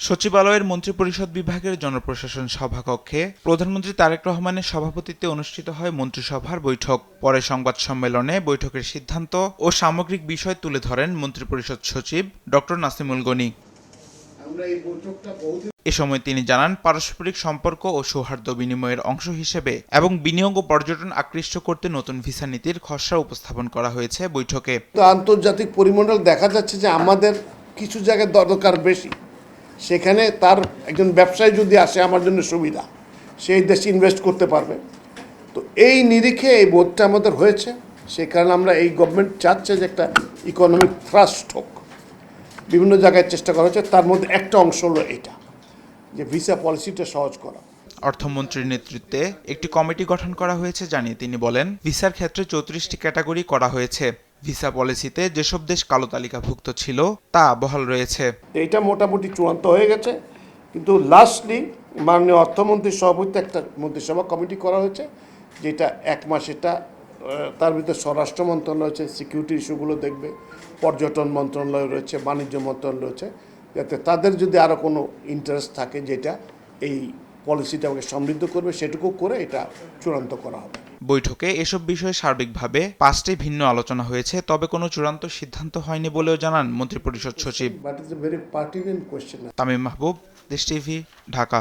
সচিবালয়ের মন্ত্রিপরিষদ বিভাগের জনপ্রশাসন সভাকক্ষে প্রধানমন্ত্রী তারেক রহমানের সভাপতিত্বে অনুষ্ঠিত হয় মন্ত্রিসভার বৈঠক। পরে সংবাদ সম্মেলনে বৈঠকের সিদ্ধান্ত ও সামগ্রিক বিষয় তুলে ধরেন মন্ত্রিপরিষদ সচিব ডক্টর নাসিমুল গনি। এ সময় তিনি জানান, পারস্পরিক সম্পর্ক ও সৌহার্দ্য বিনিময়ের অংশ হিসেবে এবং বিনিয়োগ ও পর্যটন আকৃষ্ট করতে নতুন ভিসা নীতির খসড়া উপস্থাপন করা হয়েছে বৈঠকে। আন্তর্জাতিক পরিমণ্ডল দেখা যাচ্ছে যে আমাদের কিছু জায়গায় দরকার বেশি, সেখানে তার একজন ব্যবসায়ী যদি আসে আমার জন্য সুবিধা, সেই দেশে ইনভেস্ট করতে পারবে। তো এই নিরিখে এই বোধটা আমাদের হয়েছে। সেই কারণে আমরা এই গভর্নমেন্ট চাচ্ছে যে একটা ইকোনমিক থ্রাস্ট হোক, বিভিন্ন জায়গায় চেষ্টা করা হচ্ছে। তার মধ্যে একটা অংশ হলো এটা, যে ভিসা পলিসিটা সহজ করা। অর্থমন্ত্রীর নেতৃত্বে একটি কমিটি গঠন করা হয়েছে জানিয়ে তিনি বলেন, ভিসার ক্ষেত্রে 34টি ক্যাটাগরি করা হয়েছে। ভিসা পলিসিতে যেসব দেশ কালো তালিকাভুক্ত ছিল তা বহাল রয়েছে। এটা মোটামুটি চূড়ান্ত হয়ে গেছে, কিন্তু লাস্টলি মাননীয় অর্থমন্ত্রীর সভাপতিত্বে একটা মন্ত্রিসভা কমিটি করা হয়েছে, যেটা 1 মাস এটা তার ভিতরে স্বরাষ্ট্র মন্ত্রণালয় রয়েছে, সিকিউরিটি ইস্যুগুলো দেখবে, পর্যটন মন্ত্রণালয় রয়েছে, বাণিজ্য মন্ত্রণালয় রয়েছে, যাতে তাদের যদি আরও কোনো ইন্টারেস্ট থাকে যেটা এই পলিসিটাকে সমৃদ্ধ করবে, সেটুকু করে এটা চূড়ান্ত করা হবে। বৈঠকে এসব বিষয়ে সার্বিকভাবে 5টি ভিন্ন আলোচনা হয়েছে, তবে কোনো চূড়ান্ত সিদ্ধান্ত হয়নি বলেও জানান মন্ত্রিপরিষদ সচিব। তামিম মাহবুব, দেশ টিভি, ঢাকা।